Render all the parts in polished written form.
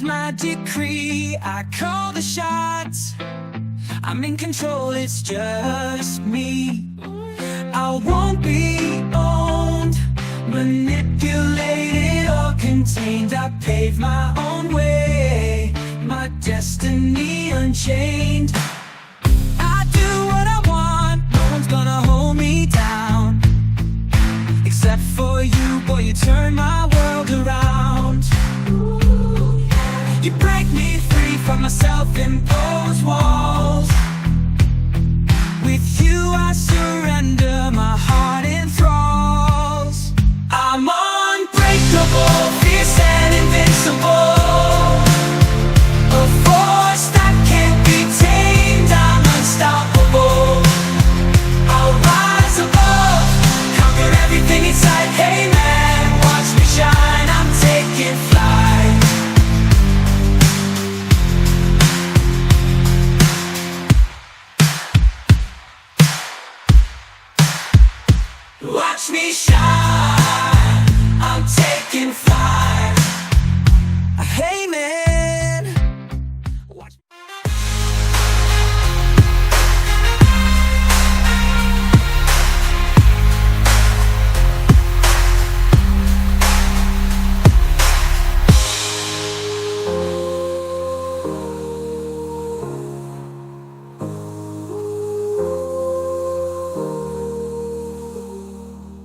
is my decree. I call the shots. I'm in control, it's just me. I won't be owned, manipulated or contained. I pave my own way, my destiny unchained. I do what I want, no one's gonna hold me down. Except for you, boy, you turn my world around. You break me free from my self-imposed walls. With you I surrender my heart in thralls. I'm unbreakable, fierce and invincible. A force that can't be tamed, I'm unstoppable. I'll rise above, conquer everything inside. Hey man, watch me shine, I'm taking flight. Watch me shine, I'm taking flight. Hey man, watch.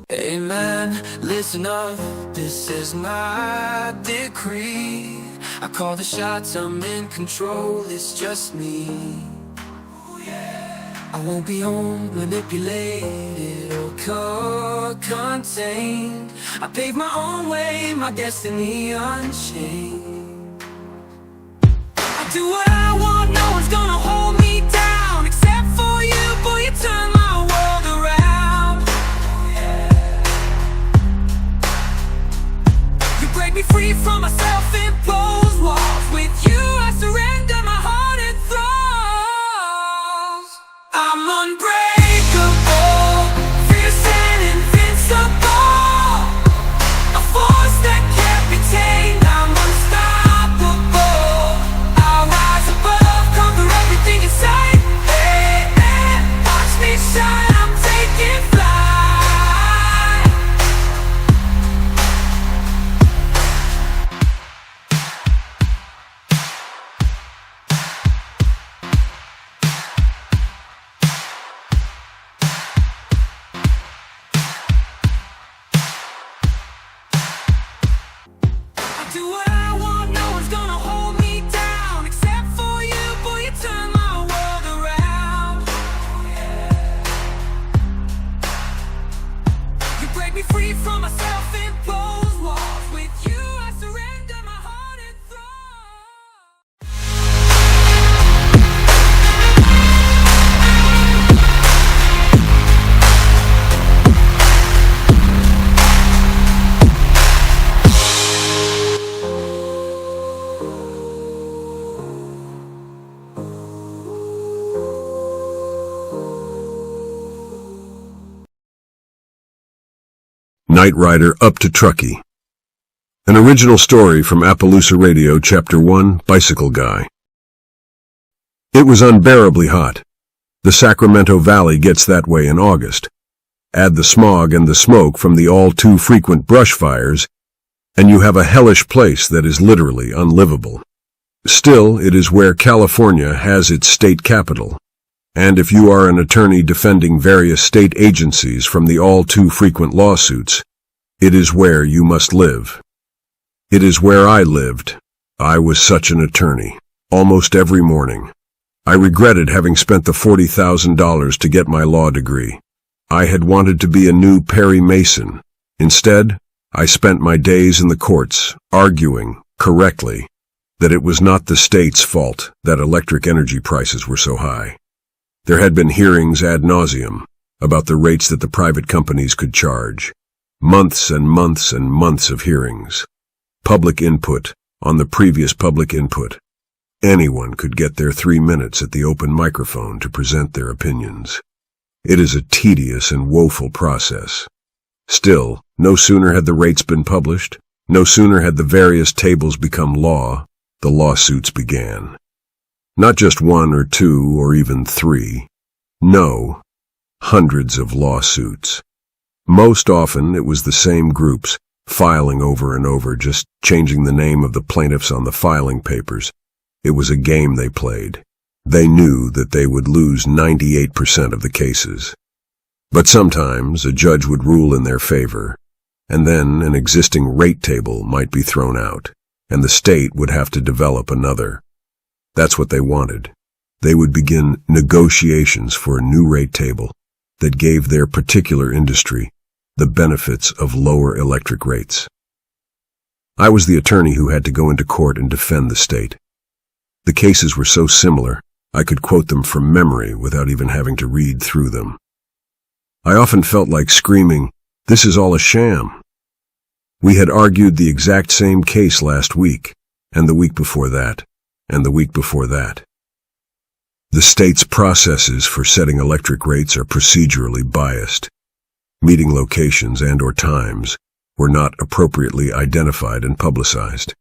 Hey man, listen up, this is my decree. I call the shots, I'm in control, it's just me. I won't be owned, manipulated or contained. I pave my own way, my destiny unchained. I do what I want, no one's gonna hold me down. Except for you, boy, you turn my world around. You break me free from my self-imposed walls. With you I surrender my heart and thralls. I'm unbreakable, fierce and invincible. A force that can't be tamed, I'm unstoppable. I'll rise above, conquer everything inside. Hey, hey, watch me shine, I'm taking flight. Do what I want, no one's gonna hold me down. Except for you, boy, you turn my world around. You break me free from my self-imposed walls. With you I surrender my heart and Night Rider up to Truckee. An original story from Appaloosa Radio, Chapter 1, Bicycle Guy. It was unbearably hot. The Sacramento Valley gets that way in August. Add the smog and the smoke from the all-too-frequent brush fires, and you have a hellish place that is literally unlivable. Still, it is where California has its state capital. And if you are an attorney defending various state agencies from the all-too-frequent lawsuits, it is where you must live. It is where I lived. I was such an attorney. Almost every morning. I regretted having spent the $40,000 to get my law degree. I had wanted to be a new Perry Mason. Instead, I spent my days in the courts, arguing, correctly, that it was not the state's fault that electric energy prices were so high. There had been hearings ad nauseum about the rates that the private companies could charge. Months and months and months of hearings. Public input on the previous public input. Anyone could get their 3 minutes at the open microphone to present their opinions. It is a tedious and woeful process. Still, no sooner had the rates been published, no sooner had the various tables become law, the lawsuits began. Not just one or two or even three. No, hundreds of lawsuits. Most often it was the same groups, filing over and over, just changing the name of the plaintiffs on the filing papers. It was a game they played. They knew that they would lose 98% of the cases. But sometimes a judge would rule in their favor, and then an existing rate table might be thrown out, and the state would have to develop another. That's what they wanted. They would begin negotiations for a new rate table that gave their particular industry the benefits of lower electric rates. I was the attorney who had to go into court and defend the state. The cases were so similar, I could quote them from memory without even having to read through them. I often felt like screaming, "This is all a sham." We had argued the exact same case last week, and the week before that, and the week before that. The state's processes for setting electric rates are procedurally biased. Meeting locations and/or times were not appropriately identified and publicized.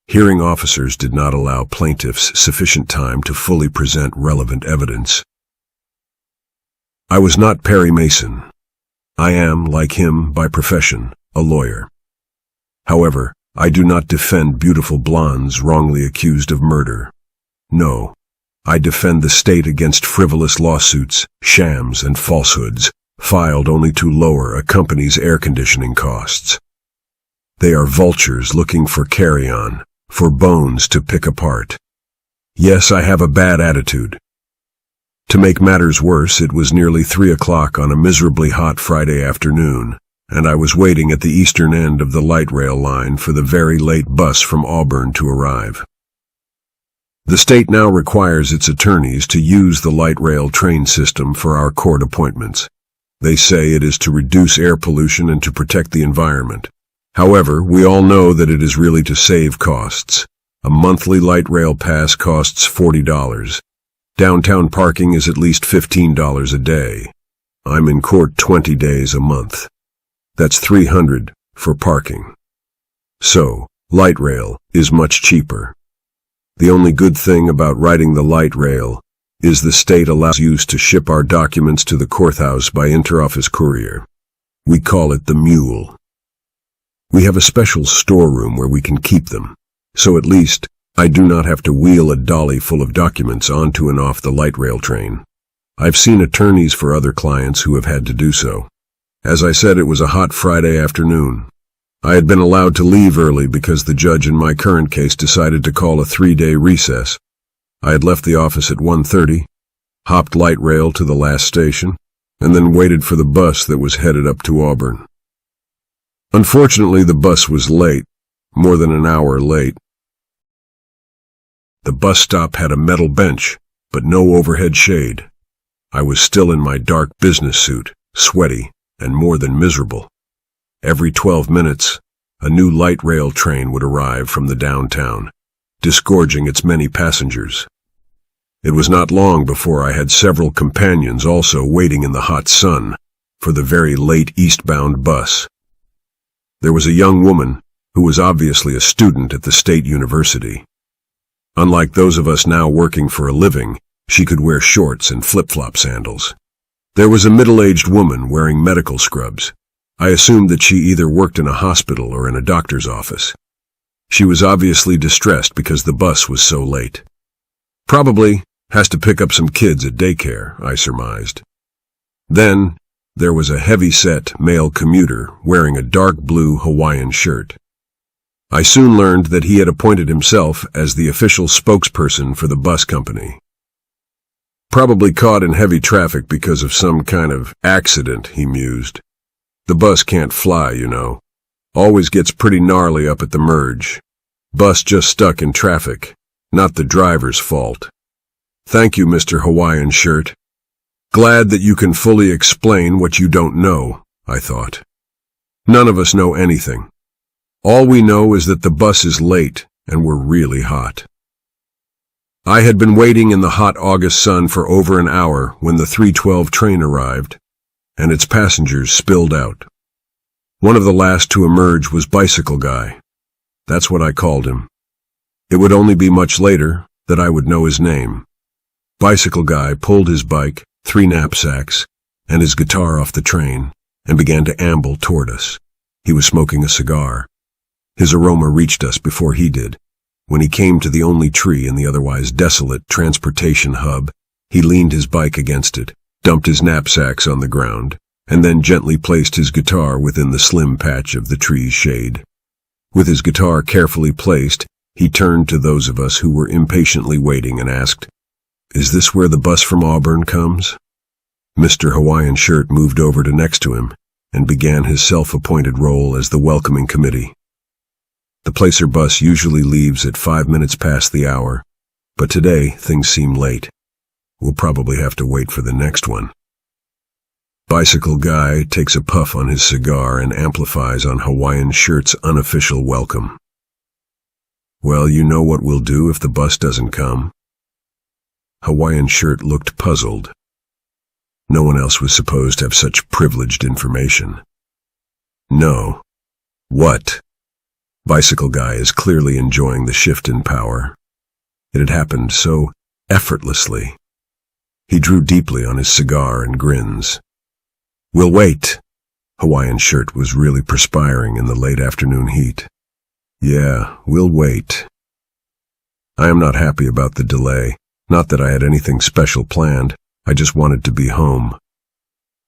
Hearing officers did not allow plaintiffs sufficient time to fully present relevant evidence. I was not Perry Mason. I am, like him by profession, a lawyer. However, I do not defend beautiful blondes wrongly accused of murder. No, I defend the state against frivolous lawsuits, shams, and falsehoods, filed only to lower a company's air conditioning costs. They are vultures looking for carrion, for bones to pick apart. Yes, I have a bad attitude. To make matters worse, it was nearly 3 o'clock on a miserably hot Friday afternoon, and I was waiting at the eastern end of the light rail line for the very late bus from Auburn to arrive. The state now requires its attorneys to use the light rail train system for our court appointments. They say it is to reduce air pollution and to protect the environment. However, we all know that it is really to save costs. A monthly light rail pass costs $40. Downtown parking is at least $15 a day. I'm in court 20 days a month. That's $300 for parking. So, light rail is much cheaper. The only good thing about riding the light rail is the state allows you to ship our documents to the courthouse by interoffice courier. We call it the mule. We have a special storeroom where we can keep them, so at least I do not have to wheel a dolly full of documents onto and off the light rail train. I've seen attorneys for other clients who have had to do so. As I said, it was a hot Friday afternoon. I had been allowed to leave early because the judge in my current case decided to call a 3-day recess. I had left the office at 1:30, hopped light rail to the last station, and then waited for the bus that was headed up to Auburn. Unfortunately, the bus was late, more than an hour late. The bus stop had a metal bench, but no overhead shade. I was still in my dark business suit, sweaty, and more than miserable. Every 12 minutes, a new light rail train would arrive from the downtown, disgorging its many passengers. It was not long before I had several companions also waiting in the hot sun for the very late eastbound bus. There was a young woman who was obviously a student at the state university. Unlike those of us now working for a living, she could wear shorts and flip-flop sandals. There was a middle-aged woman wearing medical scrubs. I assumed that she either worked in a hospital or in a doctor's office. She was obviously distressed because the bus was so late. Probably has to pick up some kids at daycare, I surmised. Then, there was a heavy-set male commuter wearing a dark blue Hawaiian shirt. I soon learned that he had appointed himself as the official spokesperson for the bus company. Probably caught in heavy traffic because of some kind of accident, he mused. The bus can't fly, you know. Always gets pretty gnarly up at the merge. Bus just stuck in traffic. Not the driver's fault. Thank you, Mr. Hawaiian Shirt. Glad that you can fully explain what you don't know, I thought. None of us know anything. All we know is that the bus is late and we're really hot. I had been waiting in the hot August sun for over an hour when the 3:12 train arrived, and its passengers spilled out. One of the last to emerge was Bicycle Guy. That's what I called him. It would only be much later that I would know his name. Bicycle Guy pulled his bike, 3 knapsacks, and his guitar off the train and began to amble toward us. He was smoking a cigar. His aroma reached us before he did. When he came to the only tree in the otherwise desolate transportation hub, he leaned his bike against it, dumped his knapsacks on the ground, and then gently placed his guitar within the slim patch of the tree's shade. With his guitar carefully placed, he turned to those of us who were impatiently waiting and asked, "Is this where the bus from Auburn comes?" Mr. Hawaiian Shirt moved over to next to him and began his self-appointed role as the welcoming committee. The Placer bus usually leaves at 5 minutes past the hour, but today things seem late. We'll probably have to wait for the next one. Bicycle Guy takes a puff on his cigar and amplifies on Hawaiian Shirt's unofficial welcome. "Well, you know what we'll do if the bus doesn't come?" Hawaiian Shirt looked puzzled. No one else was supposed to have such privileged information. "No." "What?" Bicycle Guy is clearly enjoying the shift in power. It had happened so effortlessly. He drew deeply on his cigar and grins. "We'll wait." Hawaiian Shirt was really perspiring in the late afternoon heat. "Yeah, we'll wait." I am not happy about the delay. Not that I had anything special planned. I just wanted to be home.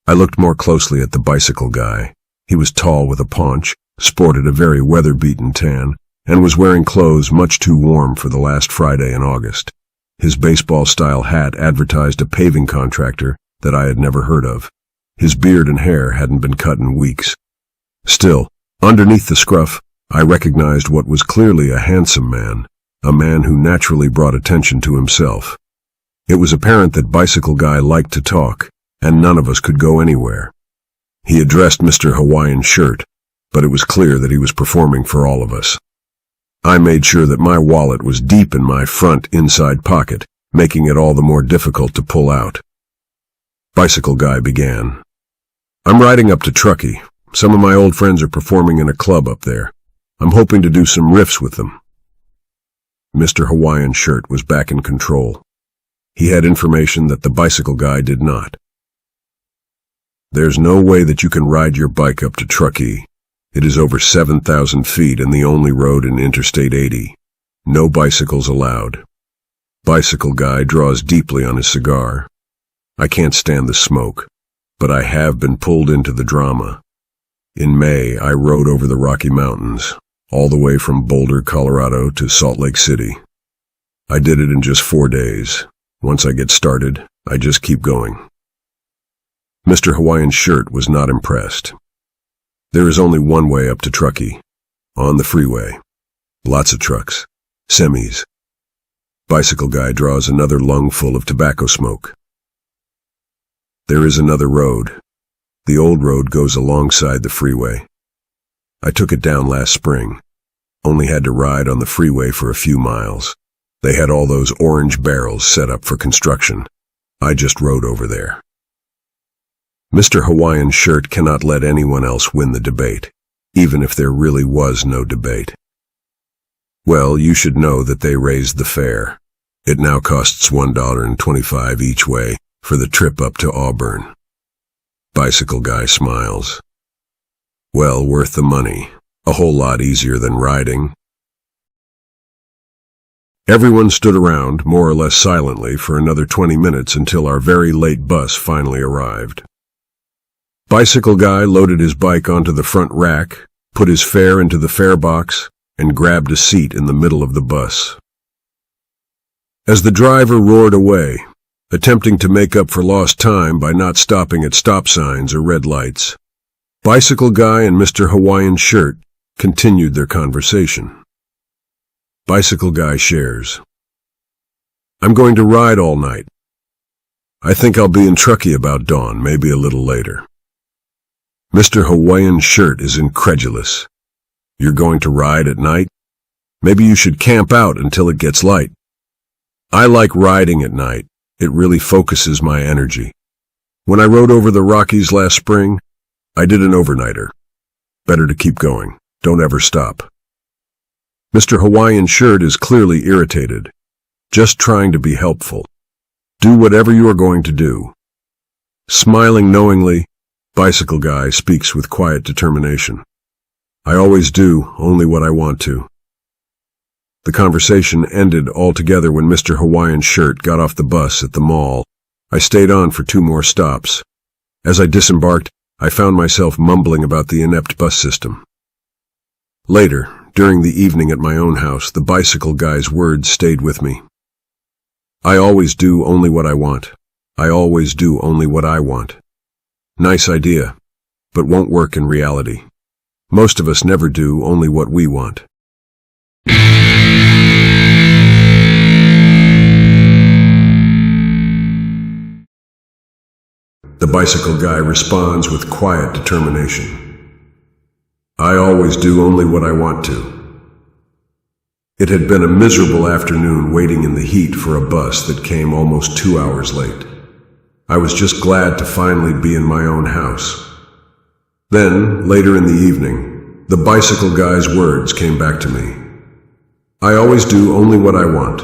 I looked more closely at the Bicycle Guy. He was tall with a paunch, sported a very weather-beaten tan, and was wearing clothes much too warm for the last Friday in August. His baseball-style hat advertised a paving contractor that I had never heard of. His beard and hair hadn't been cut in weeks. Still, underneath the scruff, I recognized what was clearly a handsome man, a man who naturally brought attention to himself. It was apparent that Bicycle Guy liked to talk, and none of us could go anywhere. He addressed Mr. Hawaiian Shirt, but it was clear that he was performing for all of us. I made sure that my wallet was deep in my front inside pocket, making it all the more difficult to pull out. Bicycle Guy began. "I'm riding up to Truckee. Some of my old friends are performing in a club up there. I'm hoping to do some riffs with them." Mr. Hawaiian Shirt was back in control. He had information that the Bicycle Guy did not. "There's no way that you can ride your bike up to Truckee. It is over 7,000 feet and the only road in Interstate 80. No bicycles allowed." Bicycle Guy draws deeply on his cigar. "I can't stand the smoke, but I have been pulled into the drama. In May, I rode over the Rocky Mountains, all the way from Boulder, Colorado to Salt Lake City. I did it in just 4 days. Once I get started, I just keep going." Mr. Hawaiian Shirt was not impressed. "There is only one way up to Truckee, on the freeway. Lots of trucks, semis." Bicycle Guy draws another lungful of tobacco smoke. "There is another road. The old road goes alongside the freeway. I took it down last spring. Only had to ride on the freeway for a few miles. They had all those orange barrels set up for construction. I just rode over there." Mr. Hawaiian Shirt cannot let anyone else win the debate, even if there really was no debate. "Well, you should know that they raised the fare. It now costs $1.25 each way for the trip up to Auburn." Bicycle Guy smiles. "Well, worth the money. A whole lot easier than riding." Everyone stood around, more or less silently, for another 20 minutes until our very late bus finally arrived. Bicycle Guy loaded his bike onto the front rack, put his fare into the fare box, and grabbed a seat in the middle of the bus. As the driver roared away, attempting to make up for lost time by not stopping at stop signs or red lights, Bicycle Guy and Mr. Hawaiian Shirt continued their conversation. Bicycle Guy shares. "I'm going to ride all night. I think I'll be in Truckee about dawn, maybe a little later." Mr. Hawaiian Shirt is incredulous. "You're going to ride at night? Maybe you should camp out until it gets light." "I like riding at night. It really focuses my energy. When I rode over the Rockies last spring, I did an overnighter. Better to keep going. Don't ever stop." Mr. Hawaiian Shirt is clearly irritated, just trying to be helpful. Do whatever you are going to do. Smiling knowingly, Bicycle Guy speaks with quiet determination. I always do only what I want to. The conversation ended altogether when Mr. Hawaiian Shirt got off the bus at the mall. I stayed on for 2 more stops. As I disembarked, I found myself mumbling about the inept bus system. Later, during the evening at my own house, the Bicycle Guy's words stayed with me. I always do only what I want. I always do only what I want. Nice idea, but won't work in reality. Most of us never do only what we want. The Bicycle Guy responds with quiet determination. I always do only what I want to. It had been a miserable afternoon waiting in the heat for a bus that came almost 2 hours late. I was just glad to finally be in my own house. Then, later in the evening, the Bicycle Guy's words came back to me. I always do only what I want.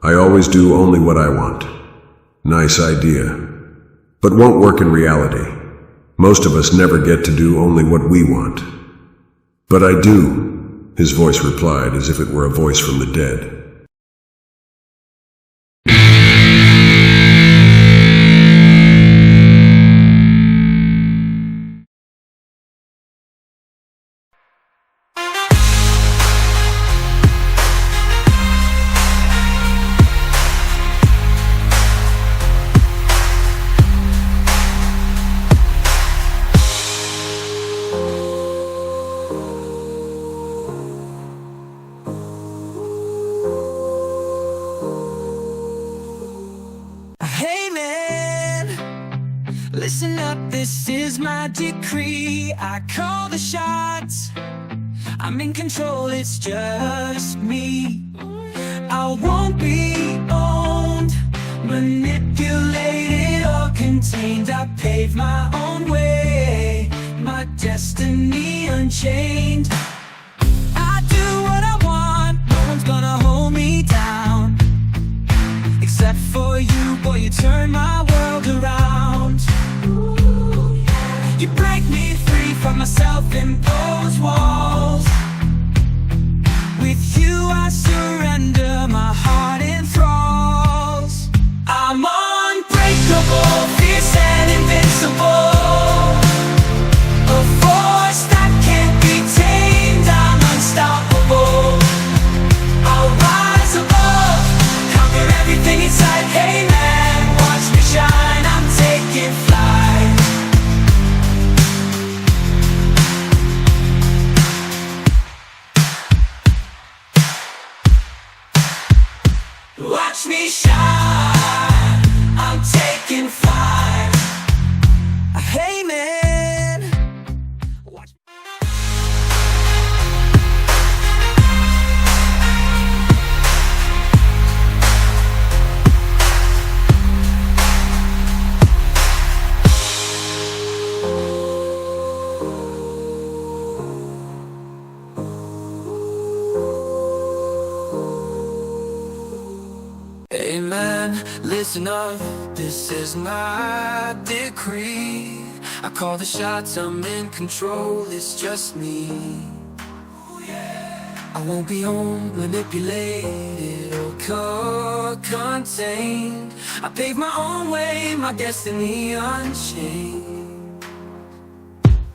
I always do only what I want. Nice idea, but won't work in reality. Most of us never get to do only what we want. But I do. His voice replied as if it were a voice from the dead. Listen up, this is my decree. I call the shots. I'm in control, it's just me. I won't be owned, manipulated or contained. I pave my own way, my destiny unchained. I do what I want, no one's gonna hold me down. Except for you, boy, you turn my world around. You break me free from my self-imposed walls. With you I surrender my heart in thralls. I'm unbreakable, fierce and invincible. A force that can't be tamed, I'm unstoppable. I'll rise above, conquer everything inside. Hey man, watch me shine, I'm taking flight. Watch me shine, I'm taking flight. Hey man, watch. Amen, listen up, this is my decree. I call the shots, I'm in control, it's just me. I won't be owned, manipulated or contained. I pave my own way, my destiny unchained.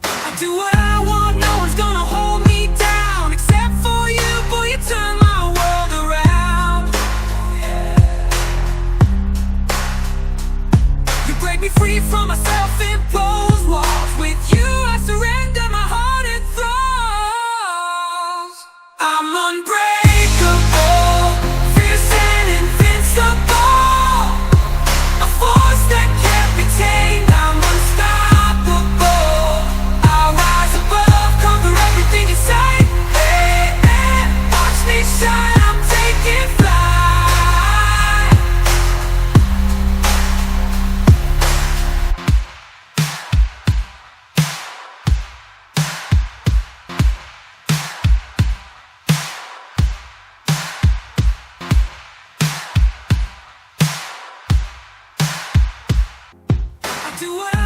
I do what I want, no one's gonna hold me down. Except for you, boy, you turn my world around. You break me free from my self-imposed walls. With you I surrender my heart and thralls. I'm unbreakable, fierce and invincible. A force that can't be tamed, I'm unstoppable. I'll rise above, conquer everything inside. Hey, hey, watch me shine, I'm taking flight. Do what